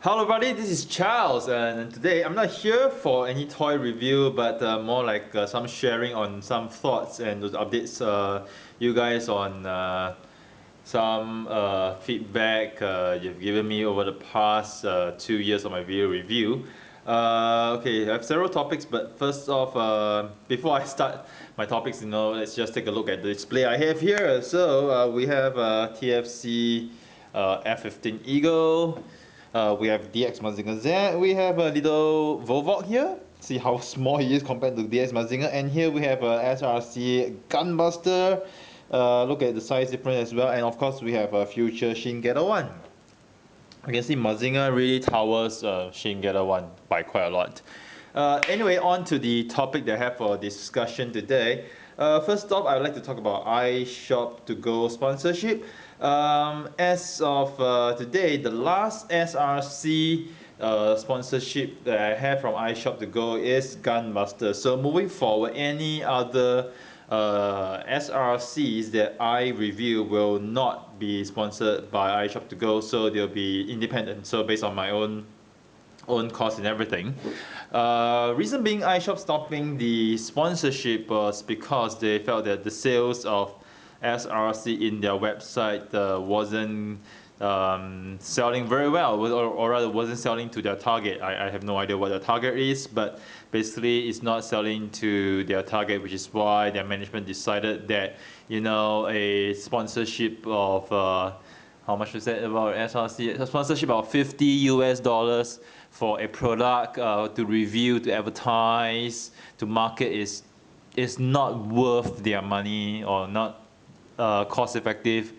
Hello everybody, this is Charles, and today I'm not here for any toy review but more like some sharing on some thoughts and those updates you guys on some feedback you've given me over the past 2 years of my video review. Okay, I have several topics, but first off, before I start my topics, let's just take a look at the display I have here. So we have TFC F15 Eagle. We have DX Mazinger Z. We have a little Volfogg here. See how small he is compared to DX Mazinger. And here we have a SRC Gunbuster. Look at the size difference as well. And of course we have a Fewture Shin Gather 1. You can see Mazinger really towers Shin Gather 1 by quite a lot. Anyway, on to the topic that I have for discussion today. First off, I would like to talk about iShop to Go sponsorship. As of today, the last SRC sponsorship that I have from iShop to Go is Gunbuster. So moving forward, any other SRCs that I review will not be sponsored by iShop to Go, so they'll be independent. So based on my own cost and everything. Reason being, iShop stopping the sponsorship was because they felt that the sales of SRC in their website wasn't selling very well, or rather wasn't selling to their target. I have no idea what their target is, but basically it's not selling to their target, which is why their management decided that a sponsorship of how much was that about SRC? A sponsorship of $50 for a product to review, to advertise, to market is not worth their money, or not cost effective.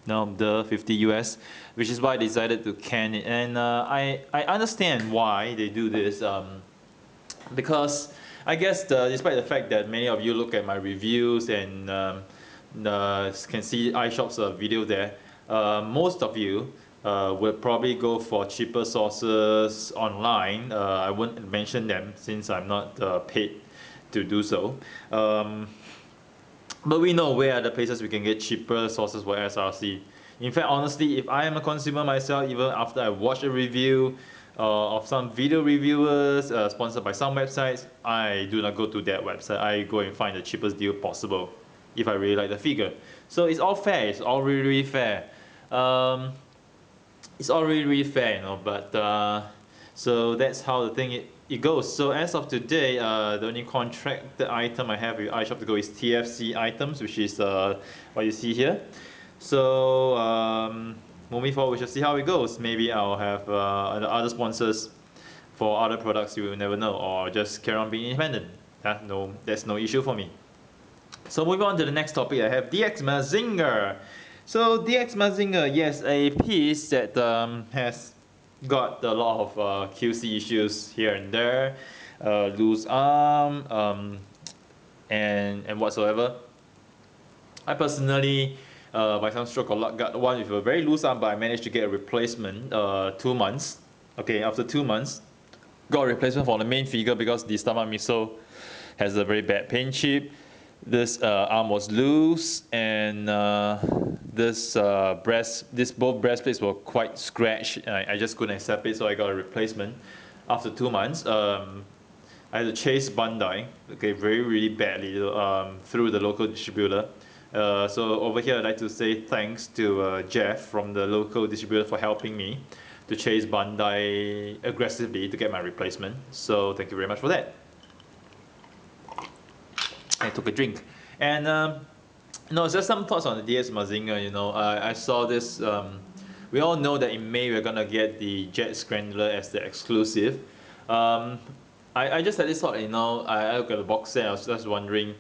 No, the 50 US, which is why I decided to can it. And I understand why they do this, because I guess despite the fact that many of you look at my reviews and can see iShop's video there, most of you will probably go for cheaper sources online. I won't mention them since I'm not paid to do so. But we know where are the places we can get cheaper sources for SRC. In fact, honestly, if I am a consumer myself, even after I watch a review of some video reviewers sponsored by some websites, I do not go to that website. I go and find the cheapest deal possible if I really like the figure. So it's all fair. It's all really, really fair. It's all really, really fair, but so that's how the thing it goes. So as of today, the only contracted item I have with iShop to Go is TFC items, which is what you see here. So moving forward, we shall see how it goes. Maybe I'll have other sponsors for other products. You will never know, or just carry on being independent. No, that's no issue for me. So moving on to the next topic, I have DX Mazinger. So DX Mazinger, yes, a piece that has got a lot of QC issues here and there, loose arm, and whatsoever. I personally, by some stroke of luck, got one with a very loose arm, but I managed to get a replacement 2 months. Okay, after 2 months, got a replacement for the main figure because the stomach missile has a very bad paint chip. This arm was loose, and both breast plates were quite scratched. I just couldn't accept it, so I got a replacement. After 2 months, I had to chase Bandai, okay, really badly through the local distributor. So over here, I'd like to say thanks to Jeff from the local distributor for helping me to chase Bandai aggressively to get my replacement. So thank you very much for that. I took a drink, and just some thoughts on the DX Mazinger. I saw this. We all know that in May we're gonna get the Jet Scrambler as the exclusive. I just had this thought. I look at the box set. I was just wondering,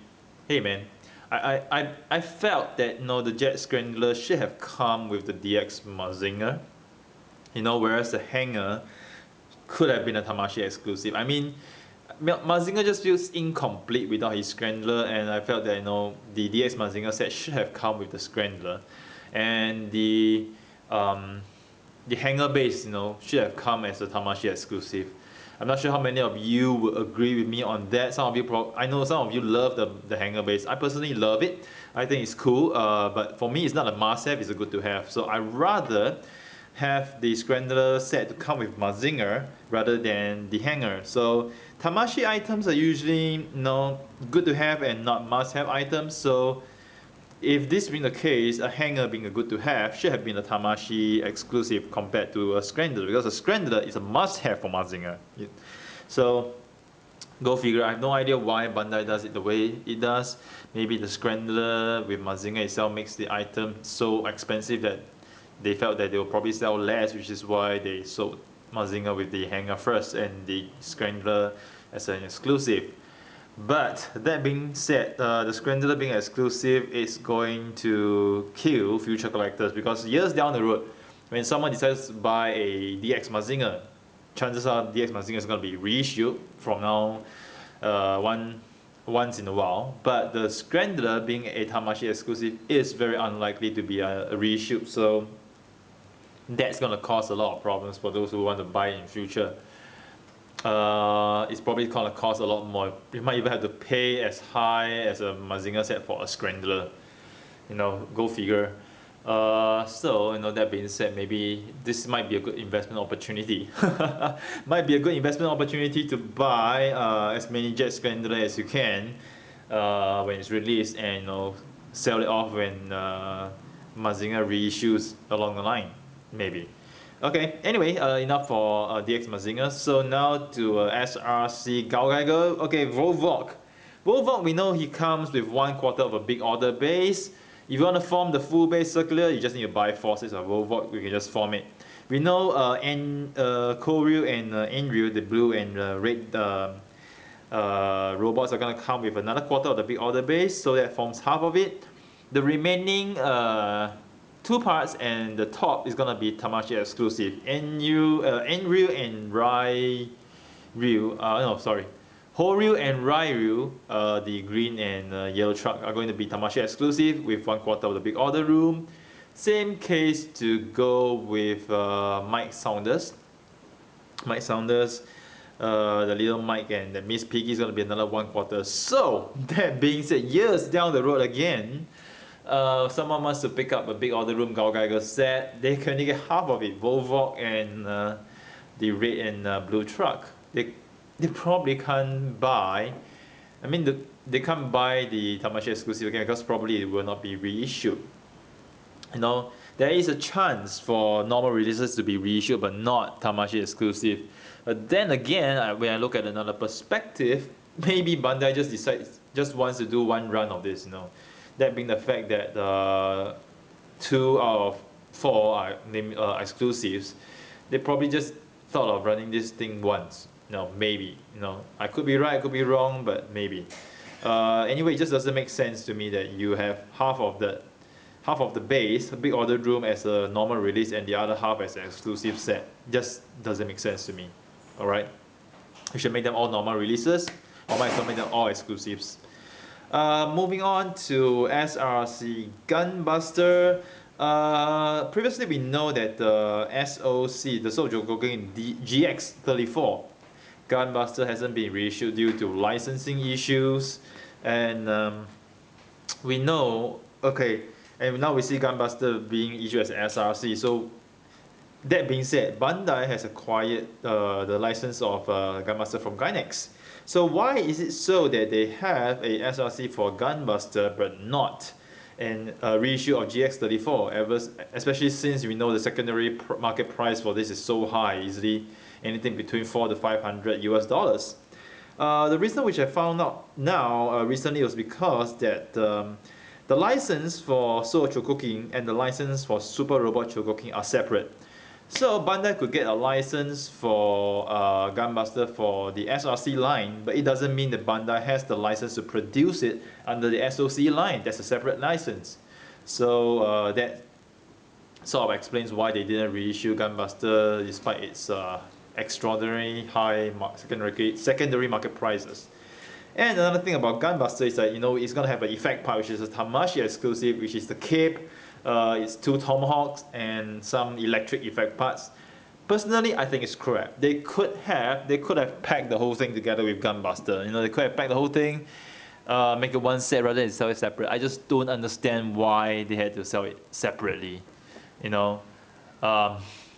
hey man, I felt that the Jet Scrambler should have come with the DX Mazinger. Whereas the hanger could have been a Tamashii exclusive. I mean, Mazinger just feels incomplete without his Scrambler, and I felt that the DX Mazinger set should have come with the Scrambler, and the hanger base should have come as a Tamashii exclusive. I'm not sure how many of you would agree with me on that. Some of you, I know some of you love the hanger base. I personally love it. I think it's cool, but for me it's not a must-have. It's a good to have. So I rather have the scrambler set to come with Mazinger rather than the hanger. So Tamashii items are usually good to have and not must-have items. So if this being the case, a hanger being a good to have should have been a Tamashii exclusive compared to a scrambler, because a scrambler is a must-have for Mazinger. So go figure. I have no idea why Bandai does it the way it does. Maybe the scrambler with Mazinger itself makes the item so expensive that they felt that they will probably sell less, which is why they sold Mazinger with the hanger first and the scrambler as an exclusive. But that being said, the scrambler being exclusive is going to kill future collectors, because years down the road, when someone decides to buy a DX Mazinger, chances are DX Mazinger is going to be reissued from now once in a while. But the scrambler being a Tamashii exclusive is very unlikely to be a reissue. So that's going to cause a lot of problems for those who want to buy in future. It's probably going to cost a lot more. You might even have to pay as high as a Mazinger set for a scrambler. Go figure. So that being said, maybe this might be a good investment opportunity. Might be a good investment opportunity to buy as many jet scrambler as you can when it's released, and sell it off when Mazinger reissues along the line, maybe. Okay, anyway, enough for DX Mazinger. So now to SRC Gaugiger. Okay, Volfogg. Volfogg, we know he comes with 1/4 of a big order base. If you want to form the full base circular, you just need to buy 4 sets of Volfogg. We can just form it. We know Koryu and Enryu, the blue and red robots, are going to come with another 1/4 of the big order base, so that forms half of it. The remaining 2 parts and the top is going to be Tamashii exclusive. Enryu and Horyu and Ryu, the green and yellow truck, are going to be Tamashii exclusive with 1/4 of the big order room. Same case to go with Mike Saunders. The little Mike and the Miss Piggy is going to be another 1/4. So that being said, years down the road again, someone wants to pick up a big order room Gaugiger set, they can only get half of it, Volfogg and the red and blue truck. They probably can't buy, they can't buy the Tamashii exclusive again, because probably it will not be reissued. There is a chance for normal releases to be reissued, but not Tamashii exclusive. But then again, when I look at another perspective, maybe Bandai just wants to do one run of this. That being the fact that 2 out of 4 are exclusives, they probably just thought of running this thing once. Maybe. I could be right, I could be wrong, but maybe. Anyway, it just doesn't make sense to me that you have half of the base, a big order room, as a normal release and the other half as an exclusive set. Just doesn't make sense to me. Alright? You should make them all normal releases, or might as well make them all exclusives. Moving on to SRC Gunbuster. Previously we know that the SOC, the Soul of Chogokin GX34 Gunbuster, hasn't been reissued due to licensing issues, and we know, and now we see Gunbuster being issued as SRC. So that being said, Bandai has acquired the license of Gunbuster from Gainax. So why is it so that they have a SRC for Gunbuster but not a reissue of GX34, especially since we know the secondary market price for this is so high, easily anything between $400 to $500 US. The reason which I found out now recently was because that the license for Soul of Chogokin and the license for Super Robot Chogokin are separate. So Bandai could get a license for Gunbuster for the SRC line, but it doesn't mean that Bandai has the license to produce it under the SOC line. That's a separate license. So that sort of explains why they didn't reissue Gunbuster despite its extraordinary high secondary market prices. And another thing about Gunbuster is that it's going to have an effect part, which is a Tamashii exclusive, which is the cape, its 2 tomahawks, and some electric effect parts. Personally, I think it's crap. They could have packed the whole thing together with Gunbuster. They could have packed the whole thing, make it one set rather than sell it separate. I just don't understand why they had to sell it separately. um,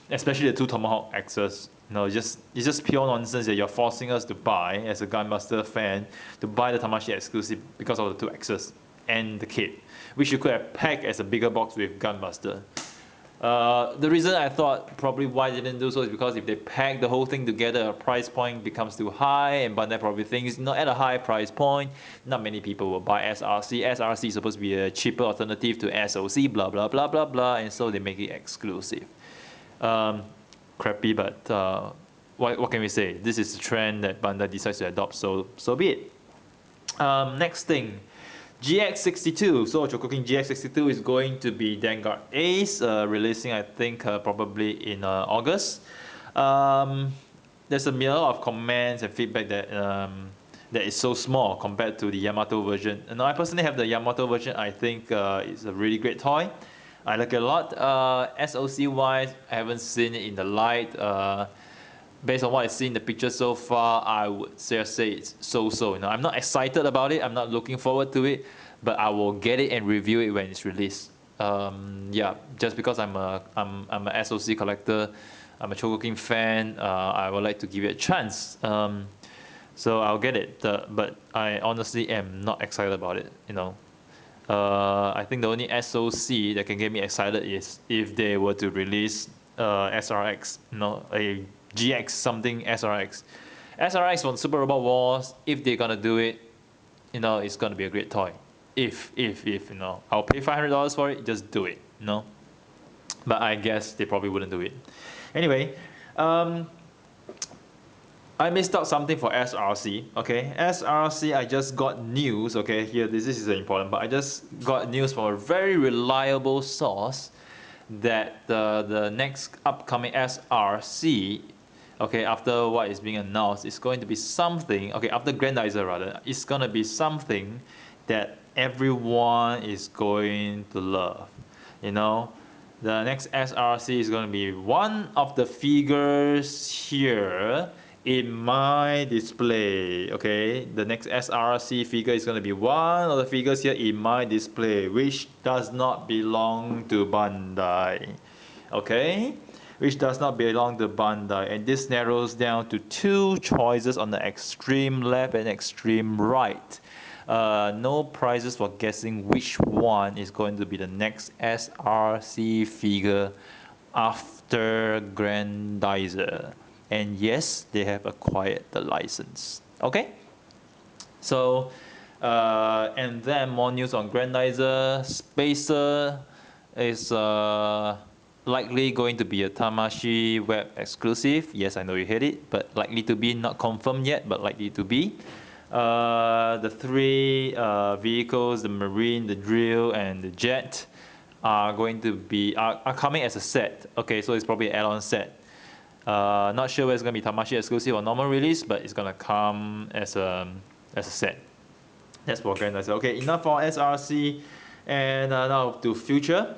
especially the two Tomahawk axes. It's just pure nonsense that you're forcing us to buy, as a Gunbuster fan, to buy the Tamashii exclusive because of the two axes and the kit, which you could have packed as a bigger box with Gunbuster. The reason I thought probably why they didn't do so is because if they pack the whole thing together, a price point becomes too high, and Bandai probably thinks, at a high price point, not many people will buy SRC. SRC is supposed to be a cheaper alternative to SOC, blah blah blah blah blah, and so they make it exclusive. Crappy, but what can we say? This is the trend that Bandai decides to adopt, so be it. Next thing. GX62, Soul of Chogokin GX62 is going to be Vanguard Ace, releasing I think probably in August. There's a lot of comments and feedback that that is so small compared to the Yamato version. And I personally have the Yamato version. I think it's a really great toy. I like it a lot. SOC wise, I haven't seen it in the light. Based on what I see in the picture so far, I would say it's so-so. I'm not excited about it. I'm not looking forward to it, but I will get it and review it when it's released. Yeah, just because I'm a SOC collector, I'm a Chogokin fan. I would like to give it a chance. So I'll get it. But I honestly am not excited about it. I think the only SOC that can get me excited is if they were to release SRX, a GX something SRX. SRX from Super Robot Wars, if they're gonna do it, it's gonna be a great toy. If I'll pay $500 for it, just do it, But I guess they probably wouldn't do it. Anyway, I missed out something for SRC. Okay, SRC, I just got news. Okay, here this is important, but I just got news from a very reliable source that the next upcoming SRC, okay, after what is being announced, is going to be something, okay, after Grandizer rather, it's going to be something that everyone is going to love. The next SRC is going to be one of the figures here in my display. Okay, the next SRC figure is going to be one of the figures here in my display, which does not belong to Bandai. Okay, which does not belong to Bandai, and this narrows down to two choices on the extreme left and extreme right. No prizes for guessing which one is going to be the next SRC figure after Grandizer. And yes, they have acquired the license. Okay? So, and then more news on Grandizer. Spacer is likely going to be a Tamashii web exclusive. Yes, I know you hate it, but likely to be, not confirmed yet, but likely to be. The three vehicles, the Marine, the Drill, and the Jet, are going to be are coming as a set. Okay, so it's probably an add-on set. Not sure whether it's going to be Tamashii exclusive or normal release, but it's going to come as a set. That's for Grandizer. Okay, enough for SRC, and now to Fewture.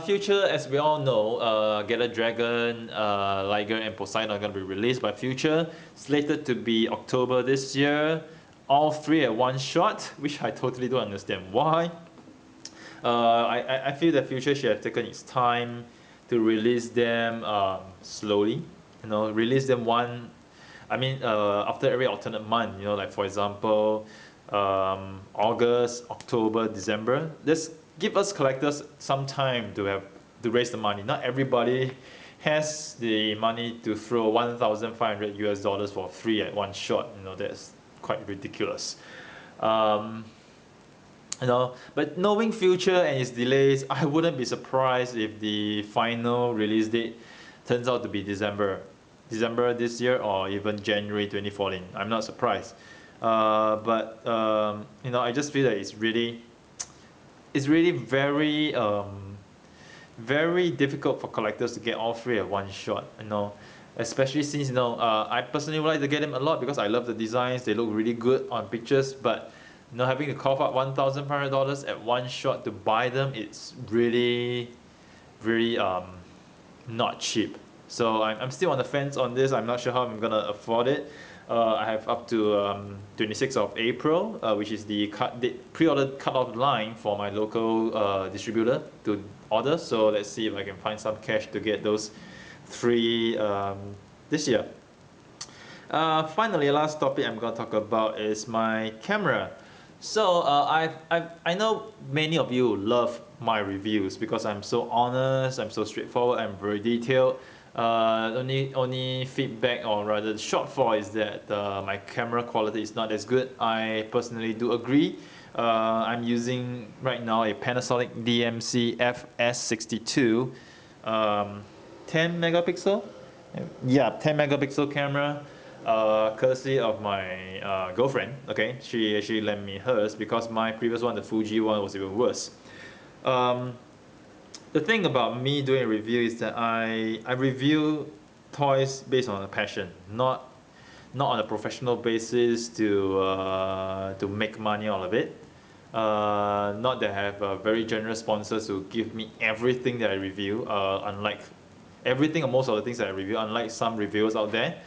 Fewture, as we all know, Gather Dragon, Liger, and Poseidon are going to be released by Fewture, slated to be October this year. All three at one shot, which I totally don't understand why. I feel that Fewture should have taken its time to release them slowly. Release them after every alternate month. Like for example, August, October, December. Just give us collectors some time to raise the money. Not everybody has the money to throw $1,500 for free at one shot. That's quite ridiculous. But knowing Fewture and its delays, I wouldn't be surprised if the final release date turns out to be December this year, or even January 2014. I'm not surprised. But I just feel that it's really very very difficult for collectors to get all three at one shot. Especially since I personally would like to get them a lot because I love the designs. They look really good on pictures, but having to cough up $1,500 at one shot to buy them, it's really not cheap. So I'm still on the fence on this. I'm not sure how I'm gonna afford it. I have up to 26th of April, which is the pre-order cutoff line for my local distributor to order. So let's see if I can find some cash to get those 3 this year. Finally, last topic I'm going to talk about is my camera. So I know many of you love my reviews because I'm so honest, I'm so straightforward, I'm very detailed. Only feedback, or rather the shortfall, is that my camera quality is not as good. I personally do agree. I'm using right now a Panasonic DMC FS62 10 megapixel. Yeah, 10 megapixel camera, courtesy of my girlfriend. Okay, she actually lent me hers because my previous one, the Fuji one, was even worse. The thing about me doing a review is that I review toys based on a passion, not on a professional basis to make money out of it. Not that I have very generous sponsors who give me everything that I review, unlike everything or most of the things that I review, unlike some reviewers out there.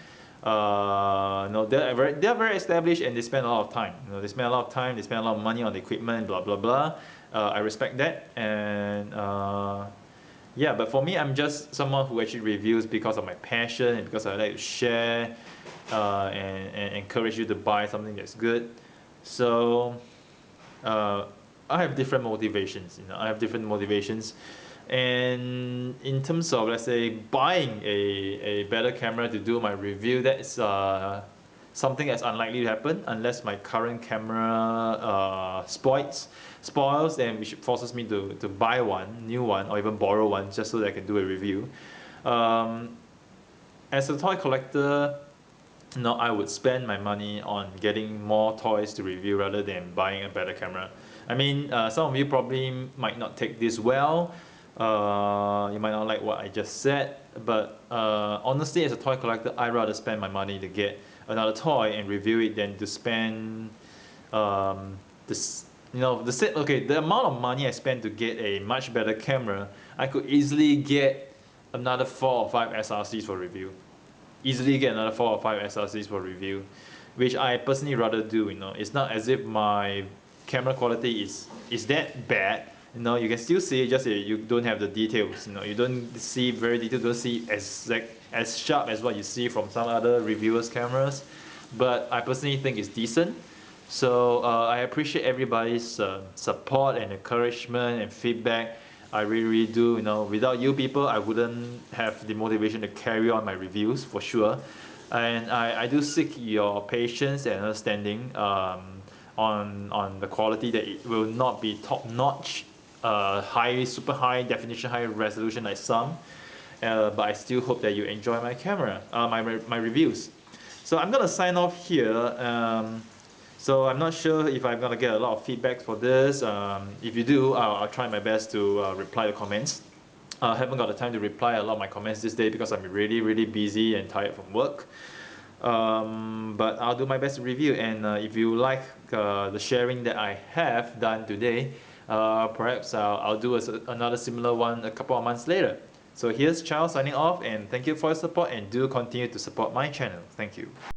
No, they're very established and they spend a lot of time. You know, they spend a lot of time, they spend a lot of money on the equipment, blah blah blah. I respect that, and yeah, but for me, I'm just someone who actually reviews because of my passion and because I like to share and encourage you to buy something that's good. So I have different motivations. You know, I have different motivations, and in terms of, let's say, buying a better camera to do my review, that's something that's unlikely to happen unless my current camera spoils, and which forces me to buy one new one, or even borrow one just so that I can do a review. As a toy collector, no, I would spend my money on getting more toys to review rather than buying a better camera. I mean, some of you probably might not take this well. You might not like what I just said, but honestly, as a toy collector, I'd rather spend my money to get another toy and review it than to spend this. You know, the amount of money I spend to get a much better camera, I could easily get another 4 or 5 SRCs for review. Easily get another 4 or 5 SRCs for review, which I personally rather do. You know, it's not as if my camera quality is that bad. You know, you can still see it, just you don't have the details. You know, you don't see very detailed, don't see as sharp as what you see from some other reviewers' cameras. But I personally think it's decent. So I appreciate everybody's support and encouragement and feedback. I really do. You know, without you people, I wouldn't have the motivation to carry on my reviews for sure. And I do seek your patience and understanding on the quality, that it will not be top notch, super high definition, high resolution like some. But I still hope that you enjoy my camera, my reviews. So I'm gonna sign off here. So I'm not sure if I'm gonna get a lot of feedback for this. If you do, I'll try my best to reply the comments. I haven't got the time to reply a lot of my comments this day because I'm really busy and tired from work. But I'll do my best to review, and if you like the sharing that I have done today, perhaps I'll do another similar one a couple of months later. So here's Charles signing off, and thank you for your support, and do continue to support my channel. Thank you.